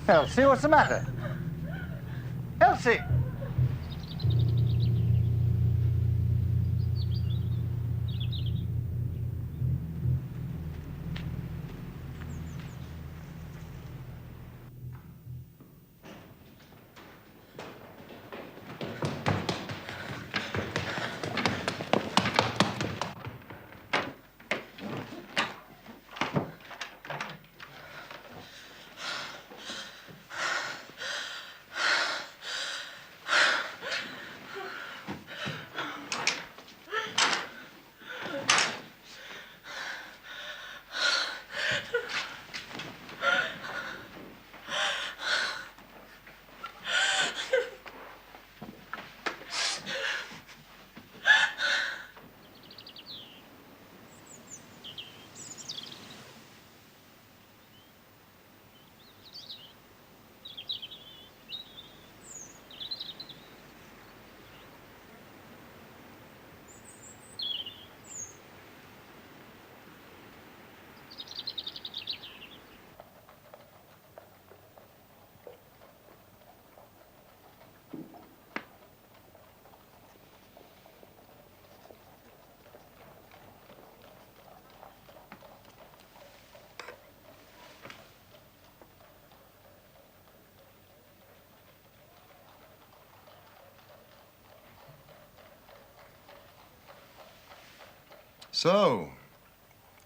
Elsie, what's the matter? Elsie! So,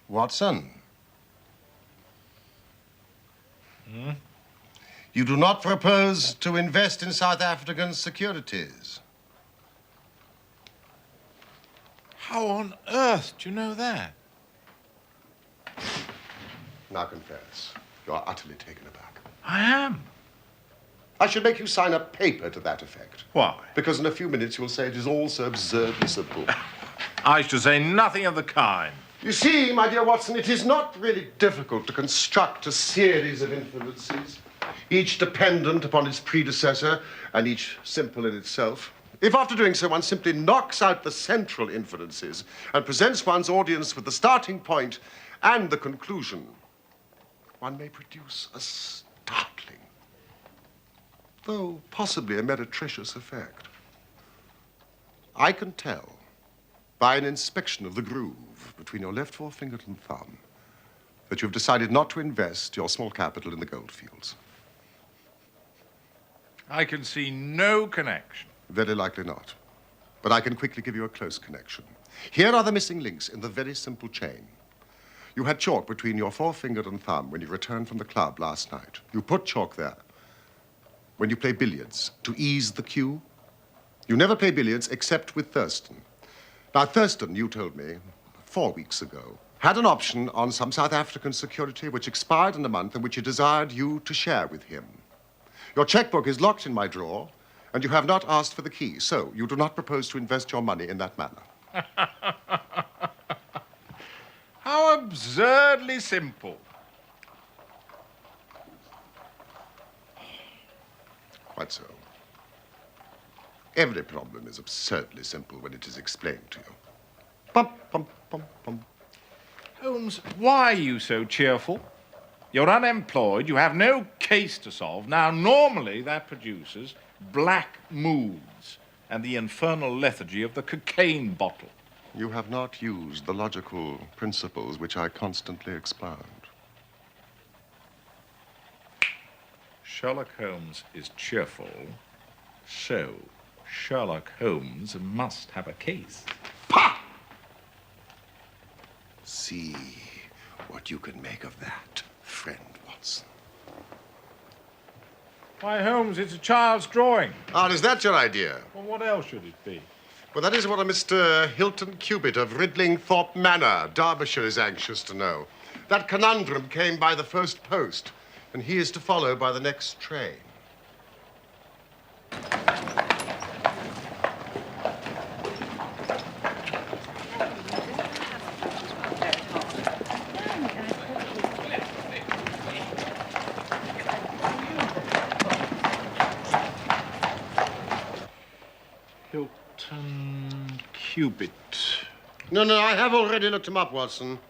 Watson. You do not propose to invest in South African securities? How on earth do you know that? Now confess, you are utterly taken aback. I am. I should make you sign a paper to that effect. Why? Because in a few minutes you'll say it is all so absurdly simple. I should say nothing of the kind. You see, my dear Watson, it is not really difficult to construct a series of inferences, each dependent upon its predecessor and each simple in itself. If after doing so one simply knocks out the central inferences and presents one's audience with the starting point and the conclusion, one may produce a startling, though possibly a meretricious effect. I can tell by an inspection of the groove between your left forefinger and thumb that you've decided not to invest your small capital in the gold fields. I can see no connection. Very likely not. But I can quickly give you a close connection. Here are the missing links in the very simple chain. You had chalk between your forefinger and thumb when you returned from the club last night. You put chalk there when you play billiards to ease the cue. You never play billiards except with Thurston. Now, Thurston, you told me 4 weeks ago, had an option on some South African security which expired in a month and which he desired you to share with him. Your checkbook is locked in my drawer, and you have not asked for the key, so you do not propose to invest your money in that manner. How absurdly simple. Quite so. Every problem is absurdly simple when it is explained to you. Pum, pum, pum, pum. Holmes, why are you so cheerful? You're unemployed, you have no case to solve. Now, normally that produces black moods and the infernal lethargy of the cocaine bottle. You have not used the logical principles which I constantly expound. Sherlock Holmes is cheerful, so Sherlock Holmes must have a case. Pah! See what you can make of that, friend Watson. Why, Holmes, it's a child's drawing. Ah, is that your idea? Well, what else should it be? Well, that is what a Mr. Hilton Cubitt of Ridlingthorpe Manor, Derbyshire, is anxious to know. That conundrum came by the first post, and he is to follow by the next train. Hilton Cubitt. No, I have already looked him up, Watson.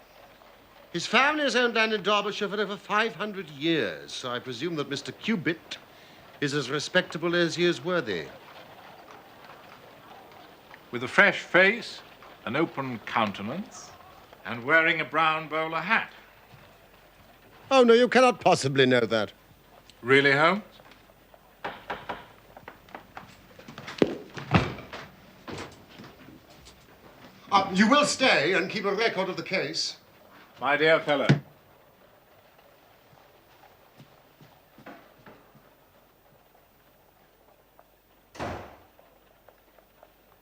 His family has owned land in Derbyshire for over 500 years, so I presume that Mr. Cubitt is as respectable as he is worthy. With a fresh face, an open countenance, and wearing a brown bowler hat. Oh, no, you cannot possibly know that. Really, Holmes? You will stay and keep a record of the case. My dear fellow.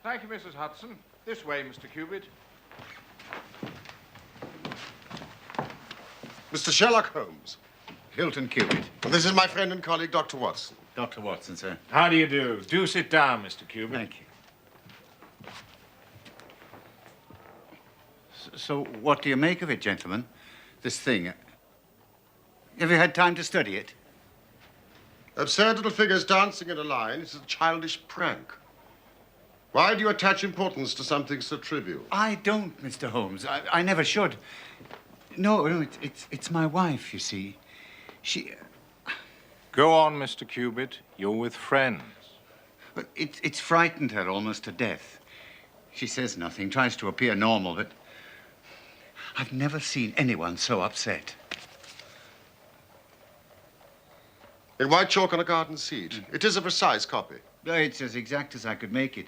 Thank you, Mrs. Hudson. This way, Mr. Cubitt. Mr. Sherlock Holmes. Hilton Cubitt. And this is my friend and colleague, Dr. Watson. Dr. Watson, sir. How do you do? Do sit down, Mr. Cubitt. Thank you. So what do you make of it, gentlemen? This thing. Have you had time to study it? Absurd little figures dancing in a line is a childish prank. Why do you attach importance to something so trivial? I don't, Mr. Holmes. I never should. No, it's my wife, you see. She... Go on, Mr. Cubitt. You're with friends. But it's frightened her almost to death. She says nothing, tries to appear normal, but I've never seen anyone so upset. In white chalk on a garden seat. It is a precise copy. It's as exact as I could make it.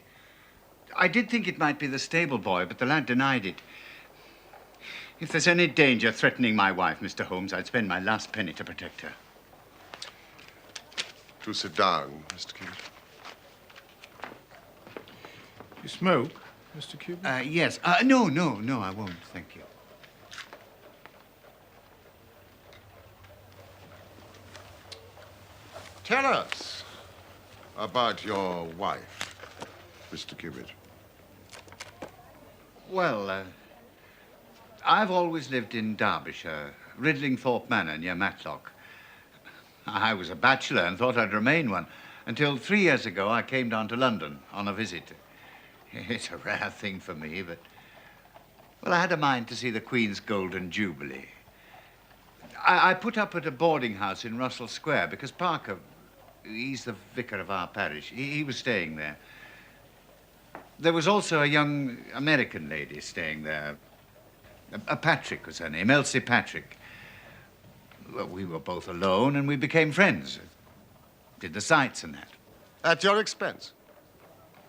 I did think it might be the stable boy, but the lad denied it. If there's any danger threatening my wife, Mr. Holmes, I'd spend my last penny to protect her. Do sit down, Mr. Cubitt. You smoke, Mr. Cubitt? Yes. No, I won't, thank you. Tell us about your wife, Mr. Cubitt. Well, I've always lived in Derbyshire, Ridlingthorpe Manor near Matlock. I was a bachelor and thought I'd remain one until 3 years ago I came down to London on a visit. It's a rare thing for me, but, well, I had a mind to see the Queen's Golden Jubilee. I put up at a boarding house in Russell Square because Parker, he's the vicar of our parish, he was staying there. There was also a young American lady staying there. Patrick was her name, Elsie Patrick. Well, we were both alone and we became friends. Did the sights and that. At your expense?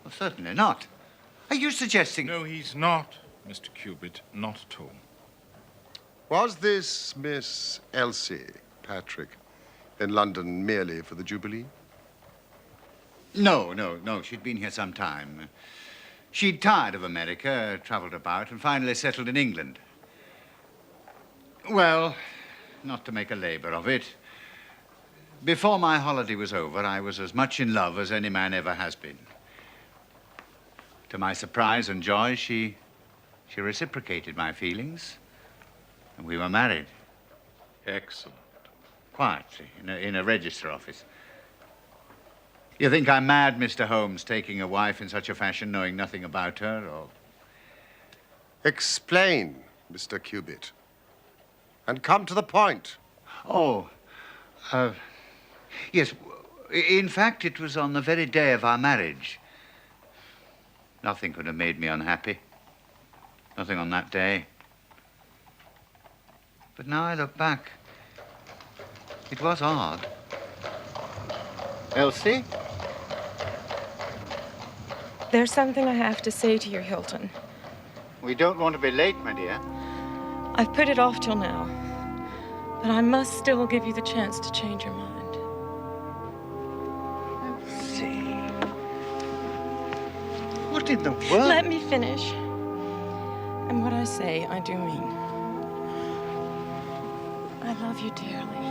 Well, certainly not. Are you suggesting... No, he's not, Mr. Cubitt. Not at all. Was this Miss Elsie Patrick in London merely for the Jubilee? No. She'd been here some time. She'd tired of America, traveled about, and finally settled in England. Well, not to make a labor of it, before my holiday was over, I was as much in love as any man ever has been. To my surprise and joy, she reciprocated my feelings, and we were married. Excellent. Quietly, in a register office. You think I'm mad, Mr. Holmes, taking a wife in such a fashion, knowing nothing about her, or... Explain, Mr. Cubitt. And come to the point. Oh, yes. In fact, it was on the very day of our marriage. Nothing could have made me unhappy. Nothing on that day. But now I look back, it was odd. Elsie? There's something I have to say to you, Hilton. We don't want to be late, my dear. I've put it off till now, but I must still give you the chance to change your mind. Elsie. What in the world? Let me finish. And what I say, I do mean. I love you dearly.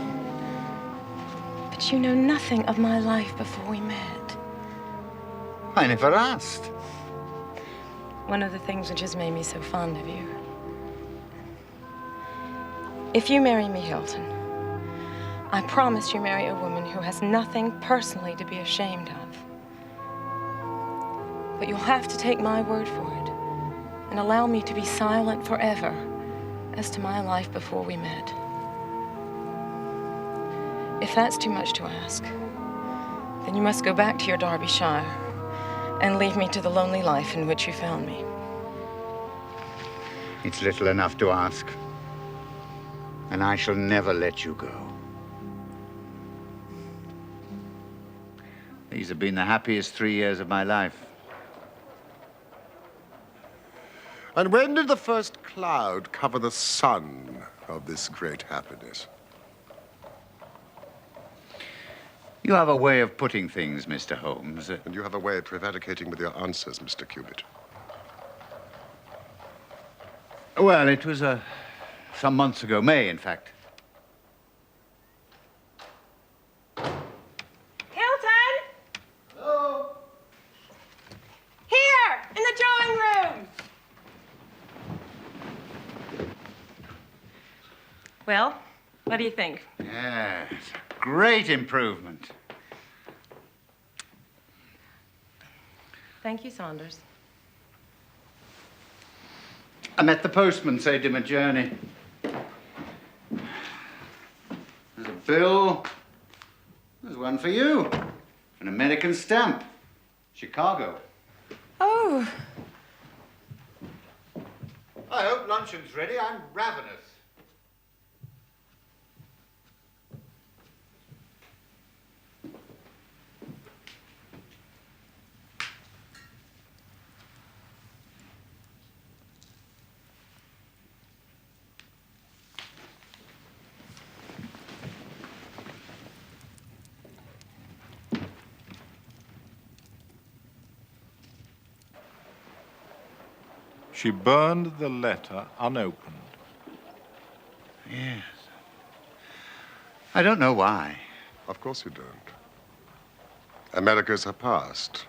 But you know nothing of my life before we met. I never asked. One of the things which has made me so fond of you. If you marry me, Hilton, I promise you marry a woman who has nothing personally to be ashamed of. But you'll have to take my word for it and allow me to be silent forever as to my life before we met. If that's too much to ask, then you must go back to your Derbyshire and leave me to the lonely life in which you found me. It's little enough to ask, and I shall never let you go. These have been the happiest 3 years of my life. And when did the first cloud cover the sun of this great happiness? You have a way of putting things, Mr. Holmes. And you have a way of prevaricating with your answers, Mr. Cubitt. Well, it was some months ago, May, in fact. Hilton! Hello? Here, in the drawing room. Well, what do you think? Yes, great improvement. Thank you, Saunders. I met the postman, saved him a journey. There's a bill. There's one for you. An American stamp. Chicago. Oh, I hope luncheon's ready. I'm ravenous. She burned the letter unopened. Yes. I don't know why. Of course you don't. America's her past,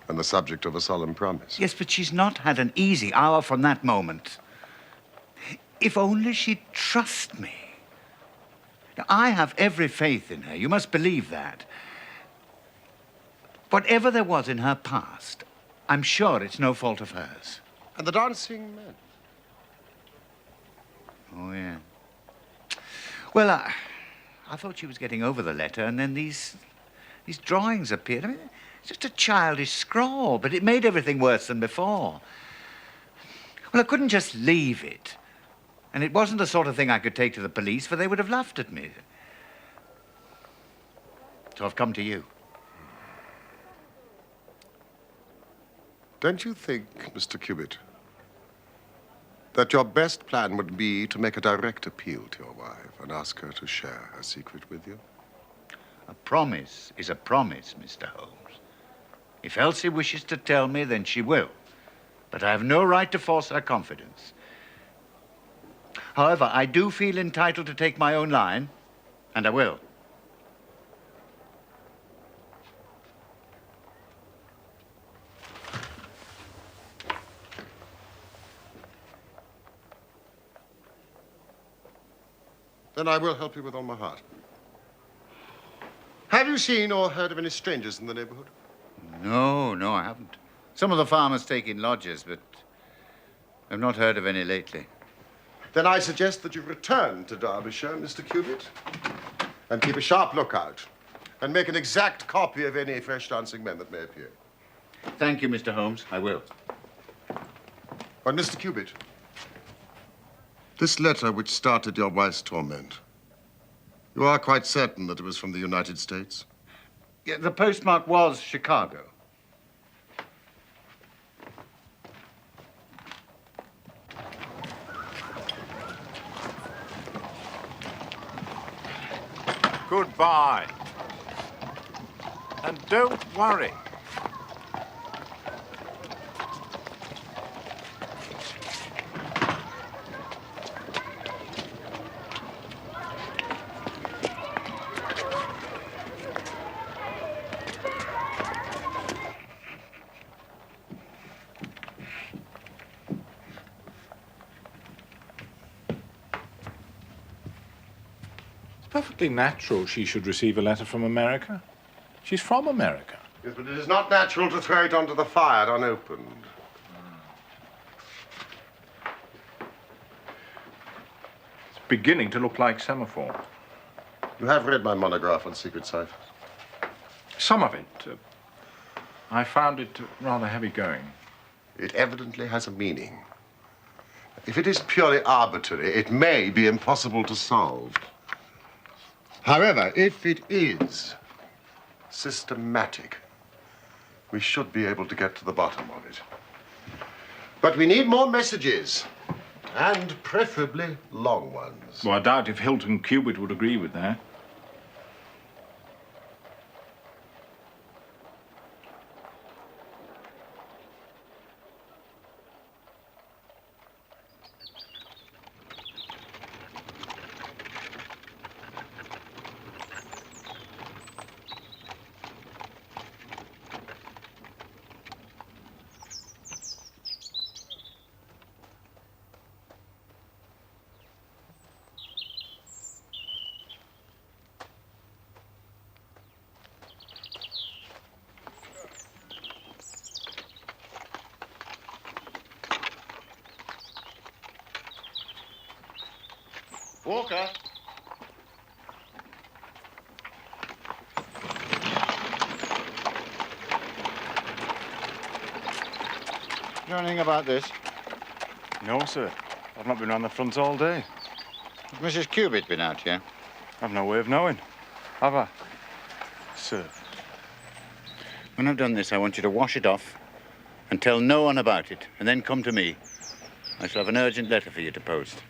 and the subject of a solemn promise. Yes, but she's not had an easy hour from that moment. If only she'd trust me. Now, I have every faith in her. You must believe that. Whatever there was in her past, I'm sure it's no fault of hers. And the dancing men. Oh, yeah. Well, I thought she was getting over the letter, and then these drawings appeared. I mean, it's just a childish scrawl, but it made everything worse than before. Well, I couldn't just leave it. And it wasn't the sort of thing I could take to the police, for they would have laughed at me. So I've come to you. Don't you think, Mr. Cubitt, that your best plan would be to make a direct appeal to your wife and ask her to share her secret with you? A promise is a promise, Mr. Holmes. If Elsie wishes to tell me, then she will. But I have no right to force her confidence. However, I do feel entitled to take my own line, and I will. Then I will help you with all my heart. Have you seen or heard of any strangers in the neighborhood? No, I haven't. Some of the farmers take in lodgers, but I've not heard of any lately. Then I suggest that you return to Derbyshire, Mr. Cubitt, and keep a sharp lookout, and make an exact copy of any fresh dancing men that may appear. Thank you, Mr. Holmes. I will. But, Mr. Cubitt, this letter which started your wife's torment, you are quite certain that it was from the United States? Yeah, the postmark was Chicago. Goodbye. And don't worry. Perfectly natural she should receive a letter from America. She's from America. Yes, but it is not natural to throw it onto the fire unopened. beginning to look like semaphore. You have read my monograph on secret sight. Some of it. I found it rather heavy going. It evidently has a meaning. If it is purely arbitrary, it may be impossible to solve. However, if it is systematic, we should be able to get to the bottom of it. But we need more messages, and preferably long ones. Well, I doubt if Hilton Cubitt would agree with that. Walker. Know anything about this? No, sir. I've not been around the front all day. Has Mrs. Cubitt been out here? I've no way of knowing. Have I? Sir. When I've done this, I want you to wash it off and tell no one about it, and then come to me. I shall have an urgent letter for you to post.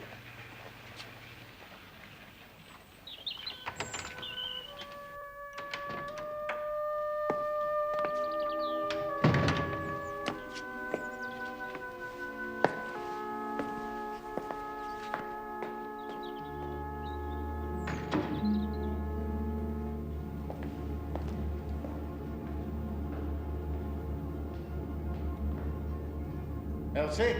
Elsie?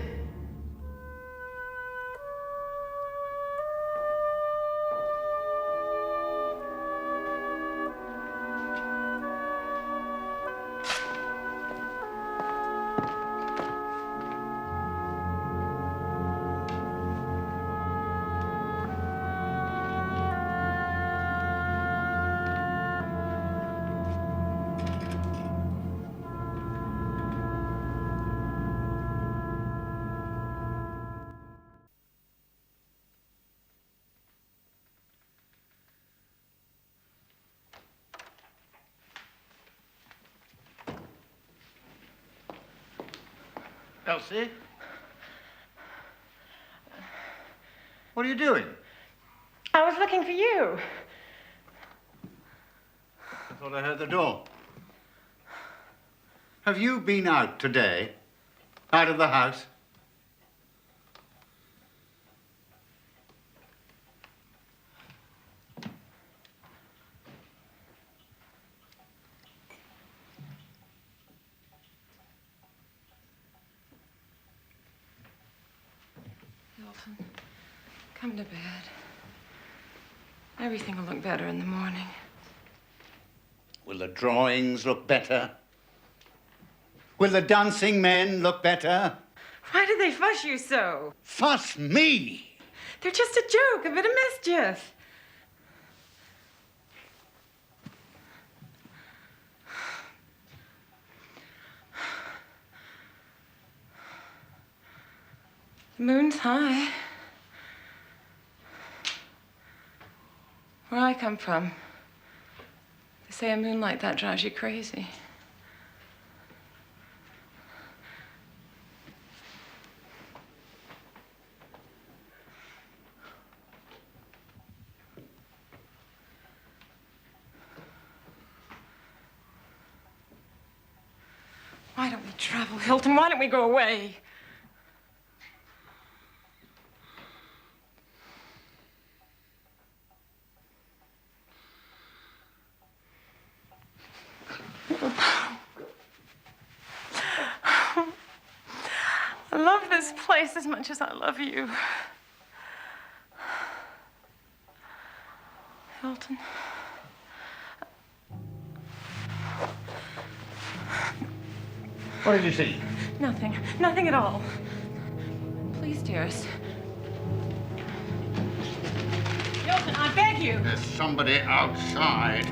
Elsie? What are you doing? I was looking for you. I thought I heard the door. Have you been out today? Out of the house? Hilton, come to bed. Everything will look better in the morning. Will the drawings look better? Will the dancing men look better? Why do they fuss you so? Fuss me! They're just a joke, a bit of mischief. The moon's high. Where I come from, they say a moon like that drives you crazy. Why don't we travel, Hilton? Why don't we go away? I love this place as much as I love you. Hilton. What did you see? Nothing. Nothing at all. Please, dearest. Hilton, I beg you. There's somebody outside.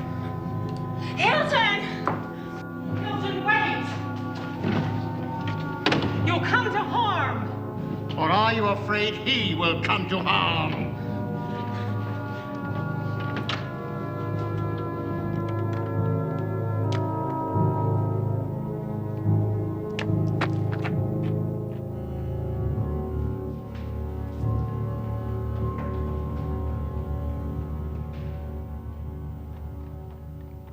Hilton! Hilton, wait! You'll come to harm. Or are you afraid he will come to harm?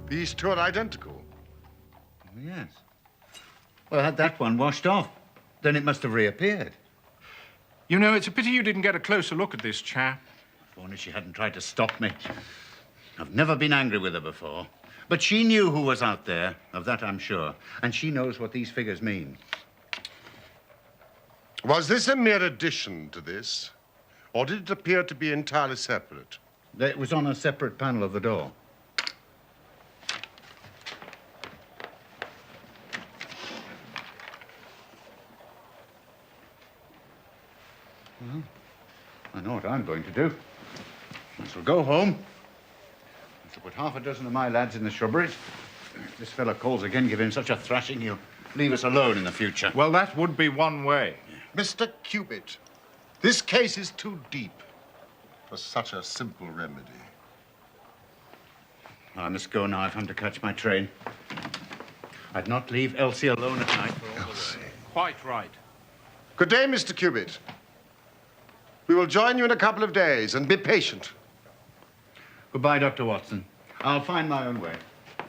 These two are identical. Oh, yes. Well, had that one washed off, then it must have reappeared. You know, it's a pity you didn't get a closer look at this chap. If only she hadn't tried to stop me. I've never been angry with her before. But she knew who was out there, of that I'm sure. And she knows what these figures mean. Was this a mere addition to this? Or did it appear to be entirely separate? It was on a separate panel of the door. Well, I know what I'm going to do. I shall go home. I shall put half a dozen of my lads in the shrubberies. If this fella calls again, give him such a thrashing, he'll leave us alone in the future. Well, that would be one way. Mr. Cupid, this case is too deep for such a simple remedy. I must go now if I'm to catch my train. I'd not leave Elsie alone at night for all the way. Quite right. Good day, Mr. Cupid. We will join you in a couple of days, and be patient. Goodbye, Dr. Watson. I'll find my own way.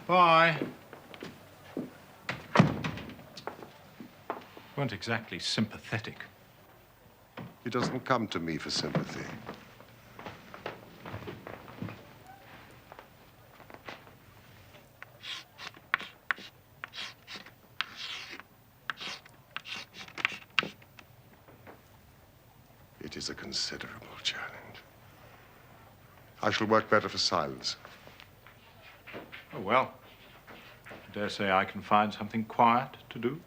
Bye. Weren't exactly sympathetic. He doesn't come to me for sympathy. It is a considerable challenge. I shall work better for silence. Oh, well. I dare say I can find something quiet to do.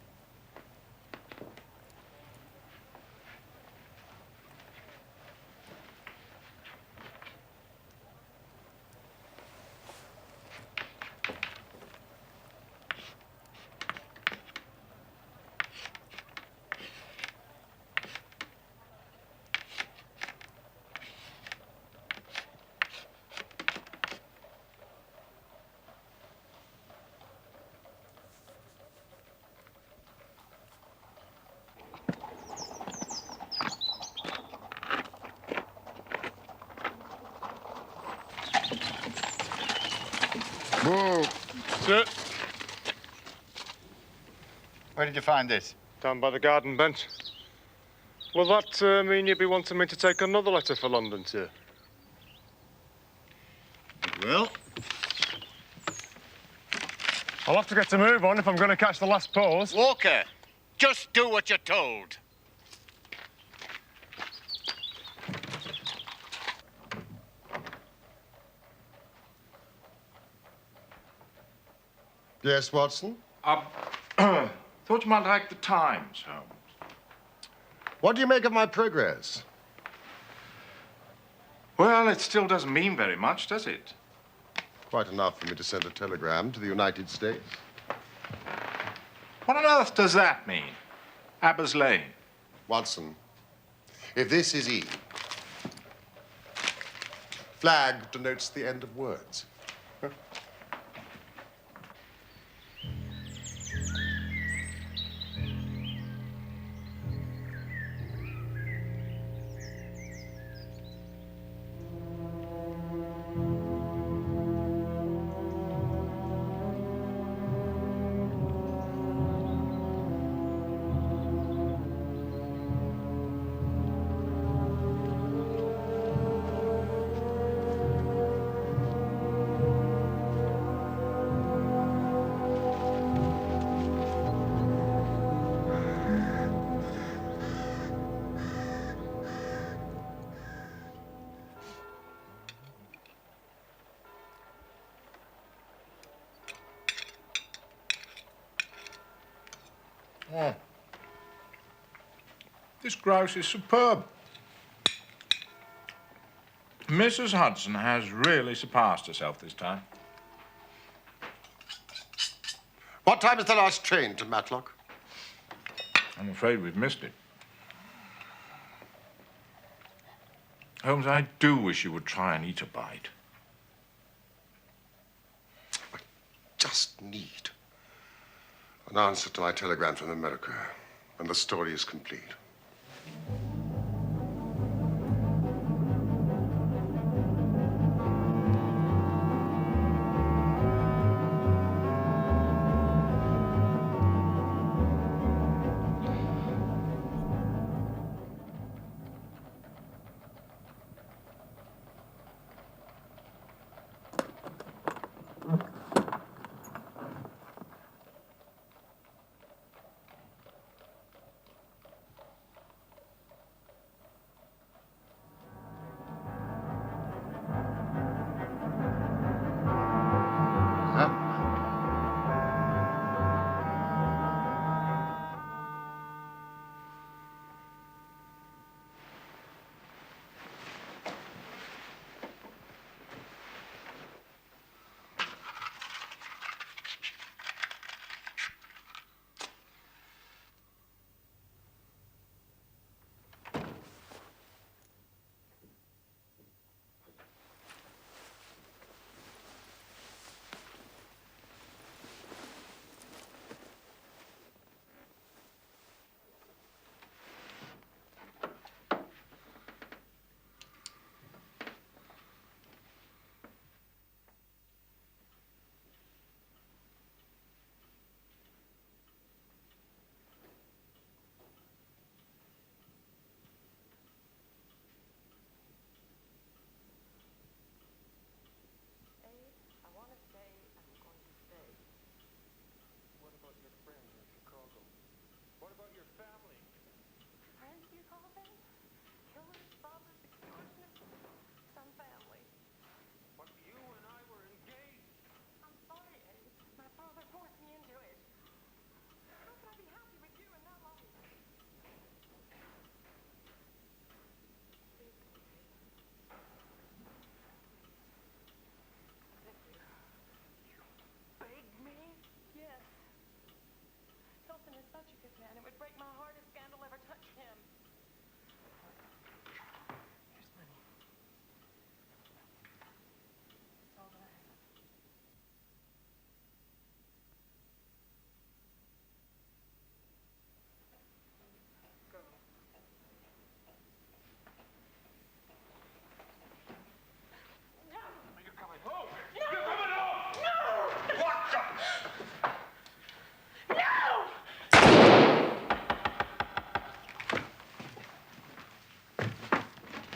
Whoa. Sir, Where did you find this? down by the garden bench. Will that mean you'd be wanting me to take another letter for London, sir? It will. I'll have to get to move on if I'm going to catch the last pause. Walker, just do what you're told. Yes, Watson? Thought you might like the Times, Holmes. What do you make of my progress? Well, it still doesn't mean very much, does it? Quite enough for me to send a telegram to the United States. What on earth does that mean? Abbas Lane. Watson, if this is E, flag denotes the end of words. Oh. This grouse is superb. Mrs. Hudson has really surpassed herself this time. What time is the last train to Matlock? I'm afraid we've missed it. Holmes, I do wish you would try and eat a bite. I just need an answer to my telegram from America, and the story is complete.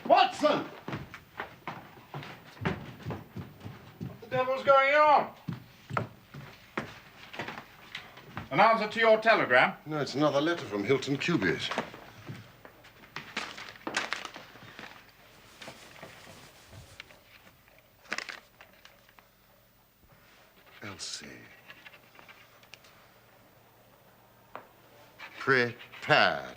Watson! What the devil's going on? An answer to your telegram? No, it's another letter from Hilton Cubitt. Elsie. Prepared.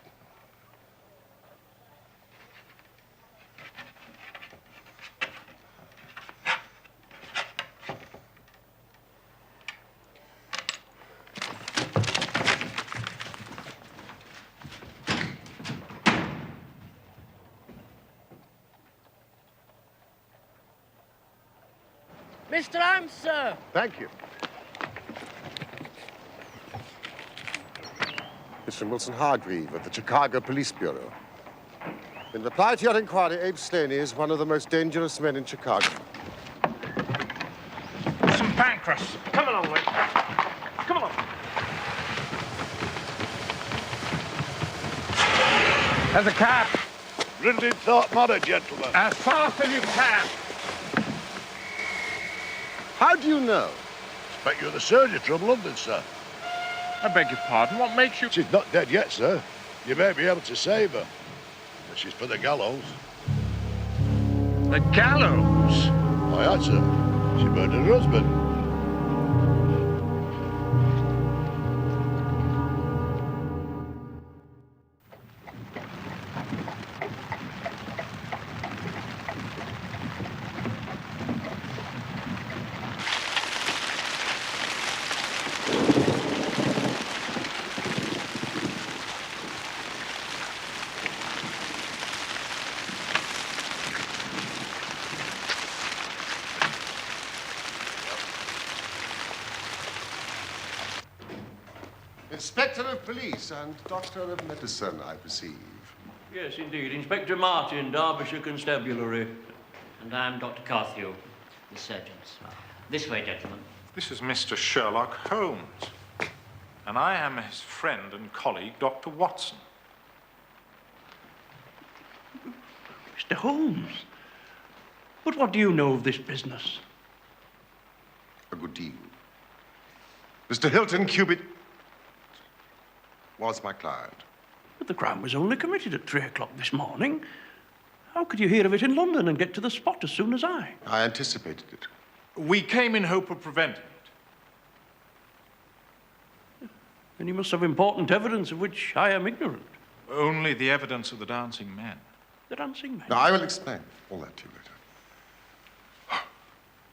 Mr. Holmes, sir. Thank you. It's from Wilson Hargreave of the Chicago Police Bureau. In reply to your inquiry, Abe Slaney is one of the most dangerous men in Chicago. Some pancreas. Come along, mate. Come along. There's a cab. Ridley Thorpe Manor, gentlemen. As fast as you can. How do you know? Expect you're the surgeon from London, sir. I beg your pardon. What makes you... She's not dead yet, sir. You may be able to save her. But she's for the gallows. The gallows? Why, that's her. She murdered her husband. Inspector of Police and Doctor of Medicine, I perceive. Yes, indeed. Inspector Martin, Derbyshire Constabulary. And I'm Dr. Carthew, the surgeon. This way, gentlemen. This is Mr. Sherlock Holmes. And I am his friend and colleague, Dr. Watson. Mr. Holmes? But what do you know of this business? A good deal. Mr. Hilton Cubitt was my client. But the crime was only committed at 3 o'clock this morning. How could you hear of it in London and get to the spot as soon as I? I anticipated it. We came in hope of preventing it. Then you must have important evidence of which I am ignorant. Only the evidence of the dancing men. The dancing men? Now, I will explain all that to you later.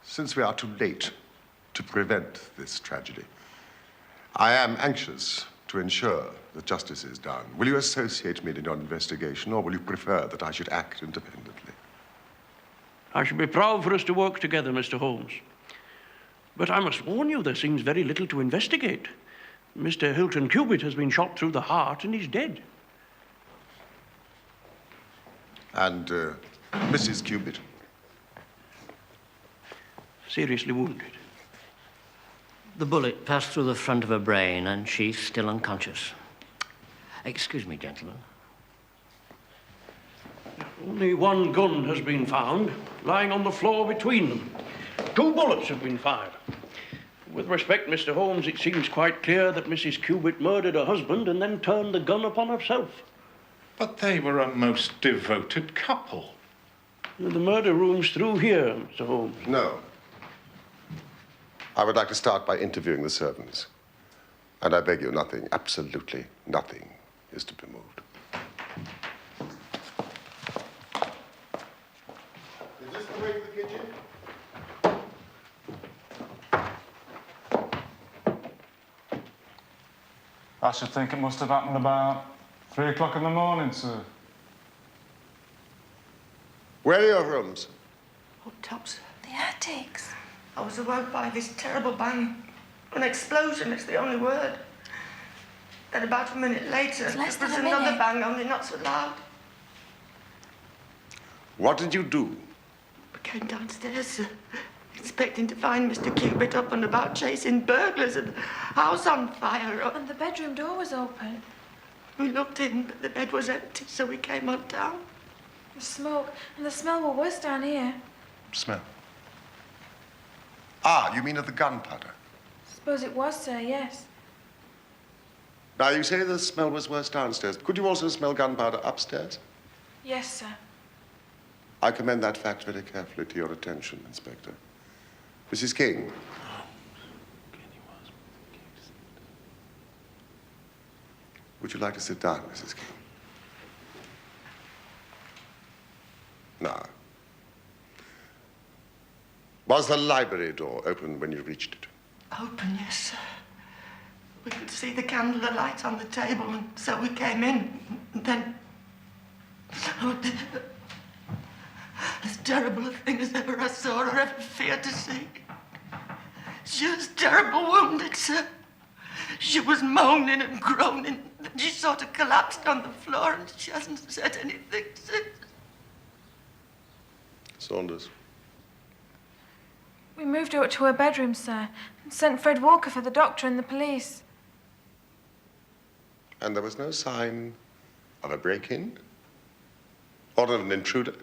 Since we are too late to prevent this tragedy, I am anxious to ensure that justice is done. Will you associate me in your investigation, or will you prefer that I should act independently? I should be proud for us to work together, Mr. Holmes. But I must warn you, there seems very little to investigate. Mr. Hilton Cubitt has been shot through the heart and he's dead. And Mrs. Cubitt? Seriously wounded. The bullet passed through the front of her brain and she's still unconscious. Excuse me, gentlemen. Only one gun has been found, lying on the floor between them. 2 bullets have been fired. With respect, Mr. Holmes, it seems quite clear that Mrs. Cubitt murdered her husband and then turned the gun upon herself. But they were a most devoted couple. The murder room's through here, Mr. Holmes. No. I would like to start by interviewing the servants. And I beg you, nothing, absolutely nothing, is to be moved. Is this the way to the kitchen? I should think it must have happened about 3 o'clock in the morning, sir. Where are your rooms? Up top, sir. The attics. I was awoke by this terrible bang. An explosion is the only word. Then about a minute later, there was another bang, only not so loud. What did you do? I came downstairs, sir, expecting to find Mr. Cubitt up and about chasing burglars and the house on fire. And the bedroom door was open. We looked in, but the bed was empty, so we came on down. The smoke and the smell were worse down here. Smell? Ah, you mean of the gunpowder? Suppose it was, sir, yes. Now, you say the smell was worse downstairs. Could you also smell gunpowder upstairs? Yes, sir. I commend that fact very carefully to your attention, Inspector. Mrs. King. Would you like to sit down, Mrs. King? Now, was the library door open when you reached it? Open, yes, sir. We could see the candle alight on the table, and so we came in, and then... Oh, as terrible a thing as ever I saw or ever feared to see. She was terribly wounded, sir. She was moaning and groaning, and she sort of collapsed on the floor, and she hasn't said anything since. Saunders. We moved her to her bedroom, sir, and sent Fred Walker for the doctor and the police. And there was no sign of a break-in? Or of an intruder?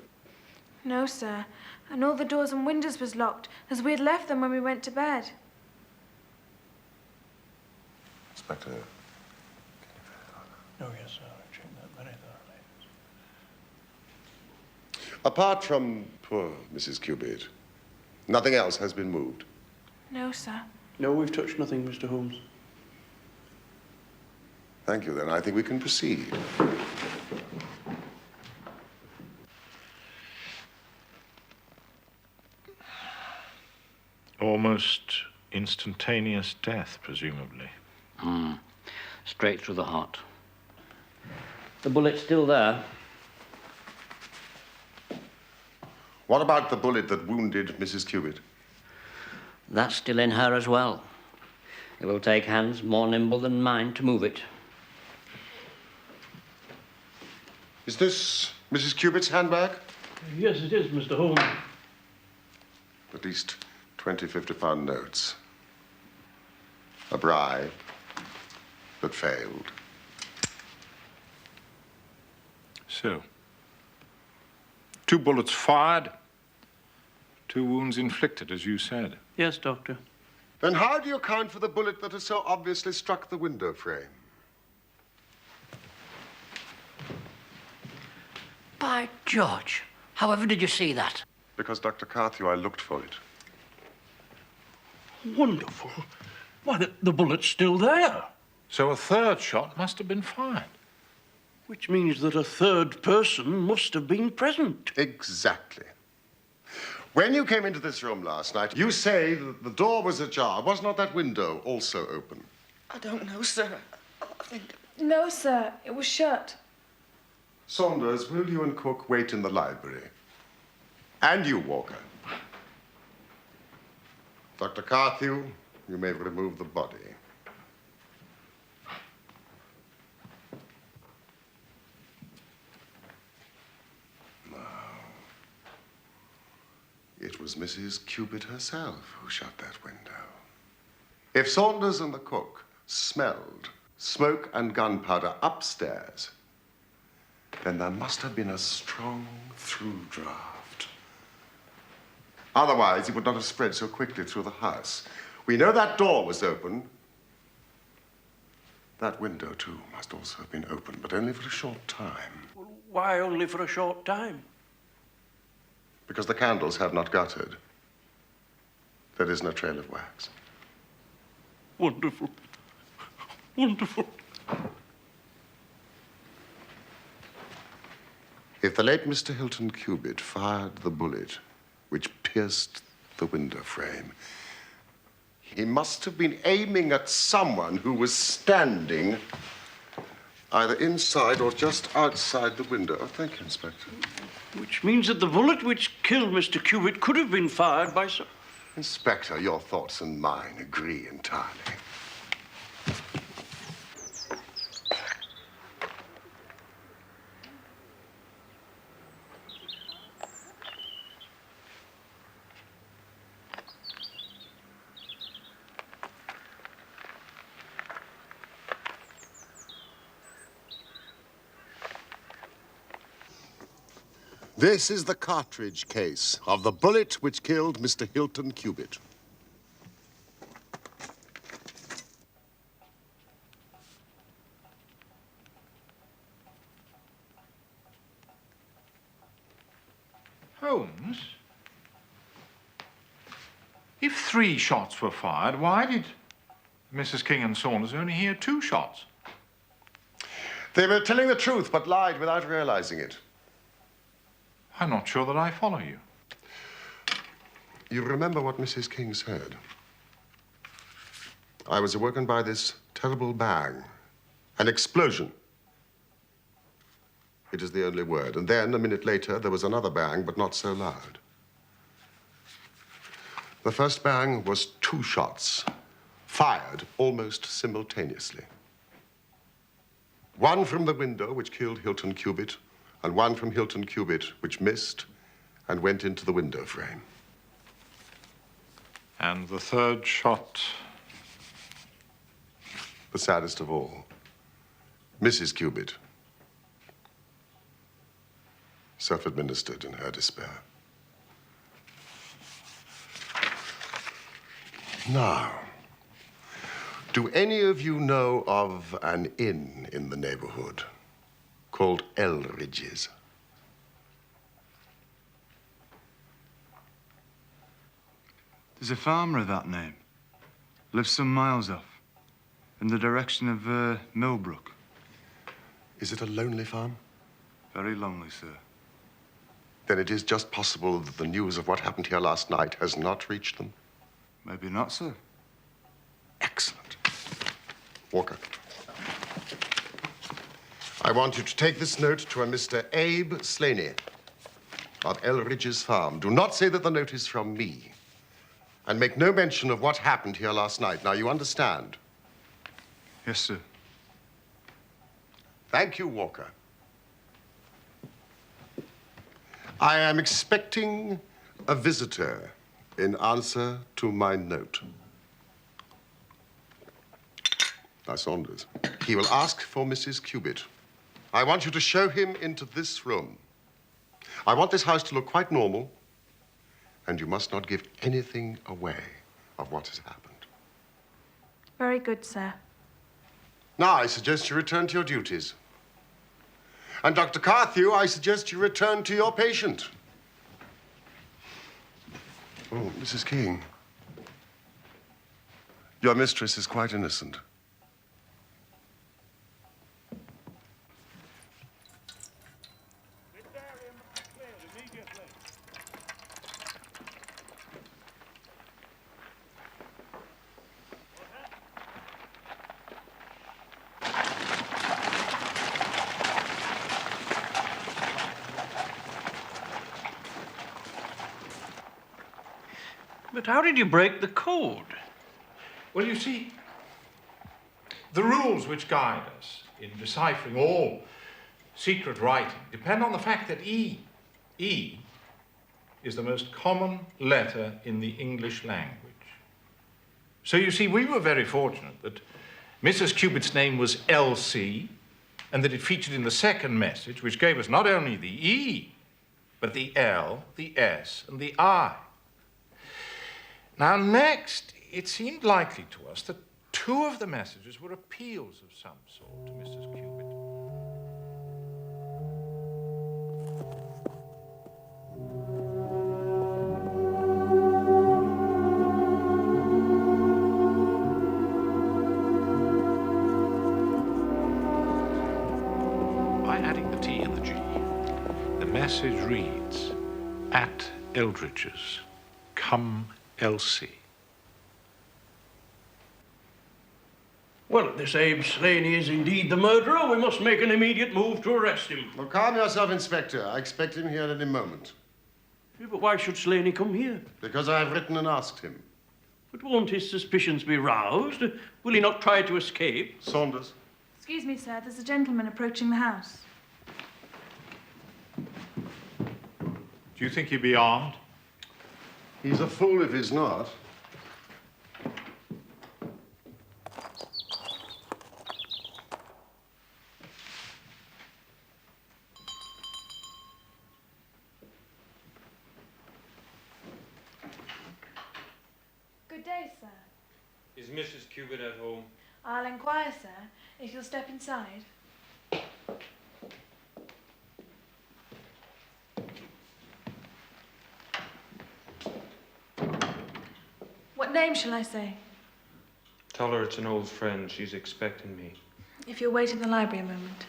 No, sir. And all the doors and windows was locked, as we had left them when we went to bed. Inspector. Oh, yes, sir. I checked that very thoroughly. Apart from poor Mrs. Cubitt, nothing else has been moved? No, sir. No, we've touched nothing, Mr. Holmes. Thank you, then. I think we can proceed. Almost instantaneous death, presumably. Straight through the heart. The bullet's still there. What about the bullet that wounded Mrs. Cubitt? That's still in her as well. It will take hands more nimble than mine to move it. Is this Mrs. Cubitt's handbag? Yes, it is, Mr. Holmes. At least 20 50-pound notes. A bribe that failed. So, 2 bullets fired, 2 wounds inflicted, as you said. Yes, Doctor. Then how do you account for the bullet that has so obviously struck the window frame? By George, however did you see that? Because, Dr. Carthew, I looked for it. Wonderful. Why, the bullet's still there. So a 3rd shot must have been fired. Which means that a 3rd person must have been present. Exactly. When you came into this room last night, you say that the door was ajar. Was not that window also open? I don't know, sir. I think... No, sir. It was shut. Saunders, will you and Cook wait in the library? And you, Walker. Dr. Carthew, you may remove the body. It was Mrs. Cubitt herself who shut that window. If Saunders and the cook smelled smoke and gunpowder upstairs, then there must have been a strong through draft. Otherwise, it would not have spread so quickly through the house. We know that door was open. That window, too, must also have been open, but only for a short time. Why only for a short time? Because the candles have not guttered. There is no trail of wax. Wonderful. Wonderful. If the late Mr. Hilton Cubitt fired the bullet which pierced the window frame, he must have been aiming at someone who was standing either inside or just outside the window. Oh, thank you, Inspector. Which means that the bullet which killed Mr. Cubitt could have been fired by some... Inspector, your thoughts and mine agree entirely. This is the cartridge case of the bullet which killed Mr. Hilton Cubitt. Holmes? If 3 shots were fired, why did Mrs. King and Saunders only hear 2 shots? They were telling the truth, but lied without realizing it. I'm not sure that I follow you. You remember what Mrs. King said? I was awoken by this terrible bang, an explosion. It is the only word. And then, a minute later, there was another bang, but not so loud. The first bang was 2 shots, fired almost simultaneously. One from the window, which killed Hilton Cubitt, and one from Hilton Cubitt, which missed and went into the window frame. And the 3rd shot? The saddest of all, Mrs. Cubitt, self-administered in her despair. Now, do any of you know of an inn in the neighborhood called Elridge's? There's a farmer of that name. Lives some miles off, in the direction of Millbrook. Is it a lonely farm? Very lonely, sir. Then it is just possible that the news of what happened here last night has not reached them? Maybe not, sir. Excellent. Walker. I want you to take this note to a Mr. Abe Slaney of Elridge's farm. Do not say that the note is from me. And make no mention of what happened here last night. Now, you understand? Yes, sir. Thank you, Walker. I am expecting a visitor in answer to my note. Now, Saunders, he will ask for Mrs. Cubitt. I want you to show him into this room. I want this house to look quite normal, and you must not give anything away of what has happened. Very good, sir. Now, I suggest you return to your duties. And Dr. Carthew, I suggest you return to your patient. Oh, Mrs. King. Your mistress is quite innocent. But how did you break the code? Well, you see, the rules which guide us in deciphering all secret writing depend on the fact that E is the most common letter in the English language. So you see, we were very fortunate that Mrs. Cubitt's name was Elsie, and that it featured in the second message, which gave us not only the E, but the L, the S, and the I. Now, next, it seemed likely to us that two of the messages were appeals of some sort to Mrs. Cubitt. By adding the T and the G, the message reads, "At Eldridge's, come Elsie." Well, if this Abe Slaney is indeed the murderer, we must make an immediate move to arrest him. Well, calm yourself, Inspector. I expect him here any moment. Yeah, but why should Slaney come here? Because I have written and asked him. But won't his suspicions be roused? Will he not try to escape? Saunders. Excuse me, sir. There's a gentleman approaching the house. Do you think he'd be armed? He's a fool if he's not. Good day, sir. Is Mrs. Cubitt at home? I'll inquire, sir, if you'll step inside. What name shall I say? Tell her it's an old friend. She's expecting me. If you'll wait in the library a moment.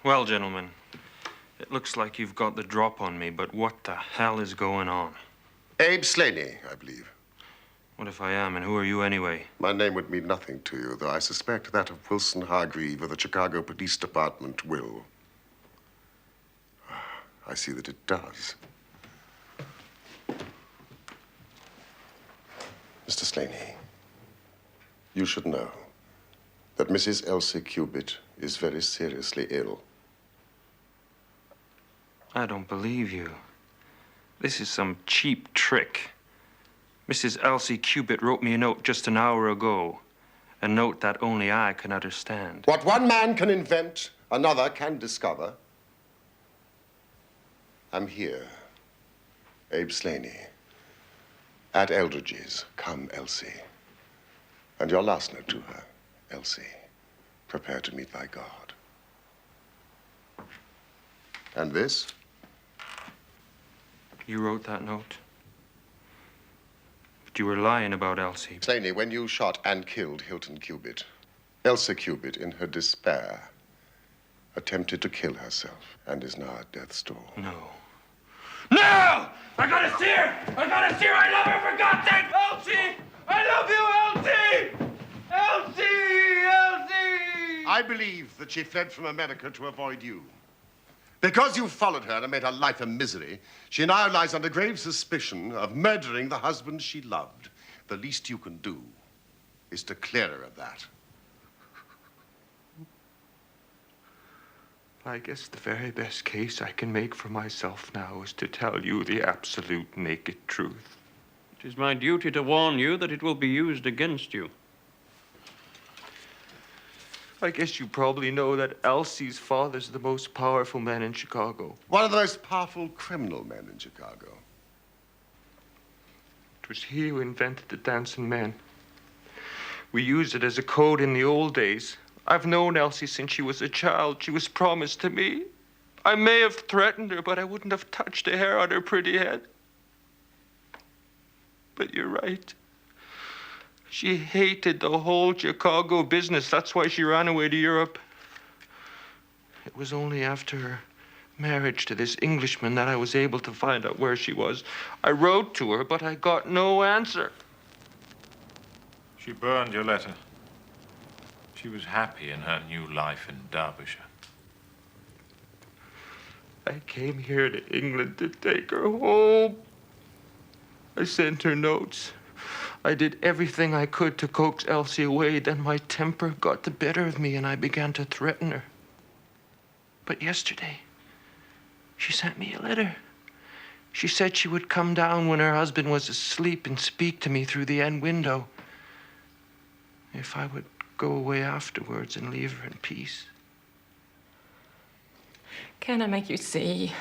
Well, gentlemen, it looks like you've got the drop on me, but what the hell is going on? Abe Slaney, I believe. What if I am, and who are you anyway? My name would mean nothing to you, though I suspect that of Wilson Hargreave of the Chicago Police Department will. I see that it does. Mr. Slaney, you should know that Mrs. Elsie Cubitt is very seriously ill. I don't believe you. This is some cheap trick. Mrs. Elsie Cubitt wrote me a note just an hour ago. A note that only I can understand. What one man can invent, another can discover. I'm here, Abe Slaney, at Eldridge's. Come, Elsie. And your last note to her, Elsie. Prepare to meet thy God. And this? You wrote that note? But you were lying about Elsie. Slaney, when you shot and killed Hilton Cubitt, Elsie Cubitt, in her despair, attempted to kill herself and is now at death's door. No. No! I gotta see her! I gotta see her! I love her, for God's sake! Elsie! I love you, Elsie! Elsie! Elsie! I believe that she fled from America to avoid you. Because you followed her and made her life a misery, she now lies under grave suspicion of murdering the husband she loved. The least you can do is to clear her of that. I guess the very best case I can make for myself now is to tell you the absolute naked truth. It is my duty to warn you that it will be used against you. I guess you probably know that Elsie's father's the most powerful man in Chicago. One of the most powerful criminal men in Chicago. It was he who invented the dancing man. We used it as a code in the old days. I've known Elsie since she was a child. She was promised to me. I may have threatened her, but I wouldn't have touched a hair on her pretty head. But you're right. She hated the whole Chicago business. That's why she ran away to Europe. It was only after her marriage to this Englishman that I was able to find out where she was. I wrote to her, but I got no answer. She burned your letter. She was happy in her new life in Derbyshire. I came here to England to take her home. I sent her notes. I did everything I could to coax Elsie away. Then my temper got the better of me and I began to threaten her. But yesterday, she sent me a letter. She said she would come down when her husband was asleep and speak to me through the end window. If I would go away afterwards and leave her in peace. Can I make you see?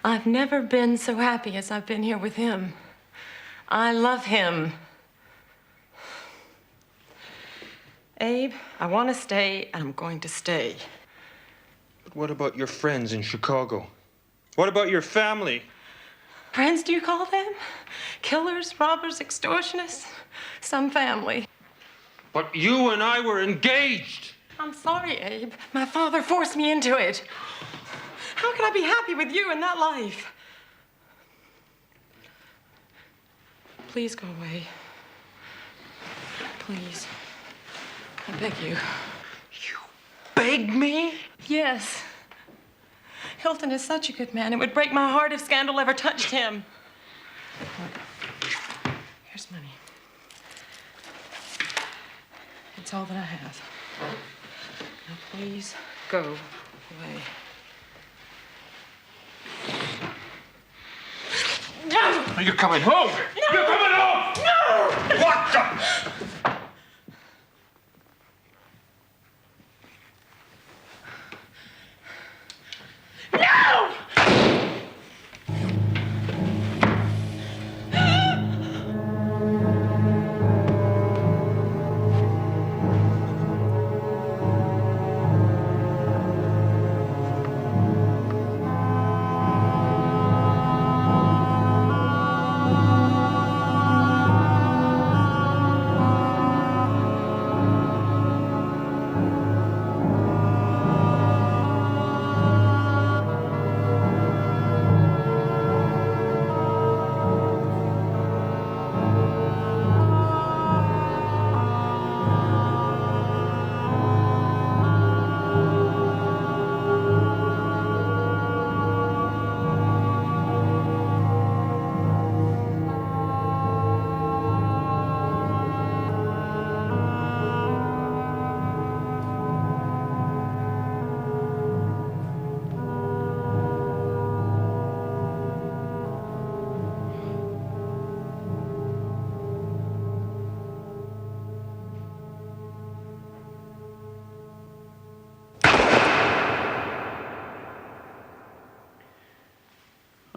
I've never been so happy as I've been here with him. I love him. Abe, I want to stay, and I'm going to stay. But what about your friends in Chicago? What about your family? Friends, do you call them? Killers, robbers, extortionists? Some family. But you and I were engaged. I'm sorry, Abe. My father forced me into it. How can I be happy with you in that life? Please go away. Please. I beg you. You beg me? Yes. Hilton is such a good man. It would break my heart if scandal ever touched him. Here's money. It's all that I have. Now, please go away. No! Are you coming home? No! You're coming home! No! What the? No!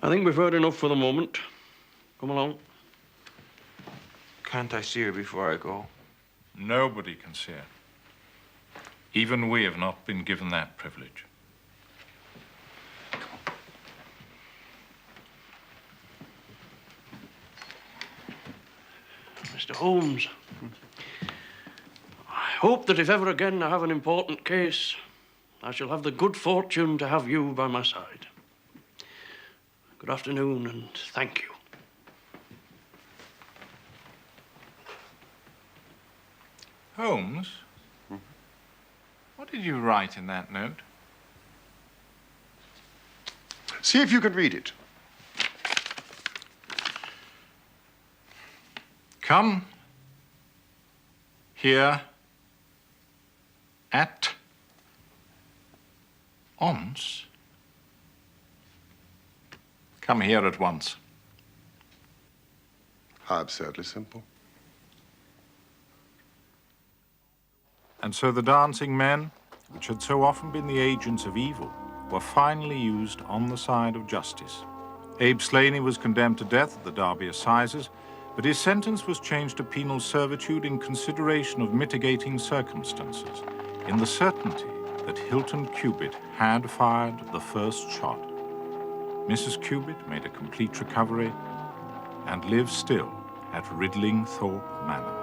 I think we've heard enough for the moment. Come along. Can't I see her before I go? Nobody can see her. Even we have not been given that privilege. Mr. Holmes, I hope that if ever again I have an important case, I shall have the good fortune to have you by my side. Good afternoon, and thank you. Holmes? What did you write in that note? See if you can read it. Come here at once. Come here at once. How absurdly simple. And so the dancing men, which had so often been the agents of evil, were finally used on the side of justice. Abe Slaney was condemned to death at the Derby Assizes, but his sentence was changed to penal servitude in consideration of mitigating circumstances, in the certainty that Hilton Cubitt had fired the first shot. Mrs. Cubitt made a complete recovery and lives still at Ridlingthorpe Manor.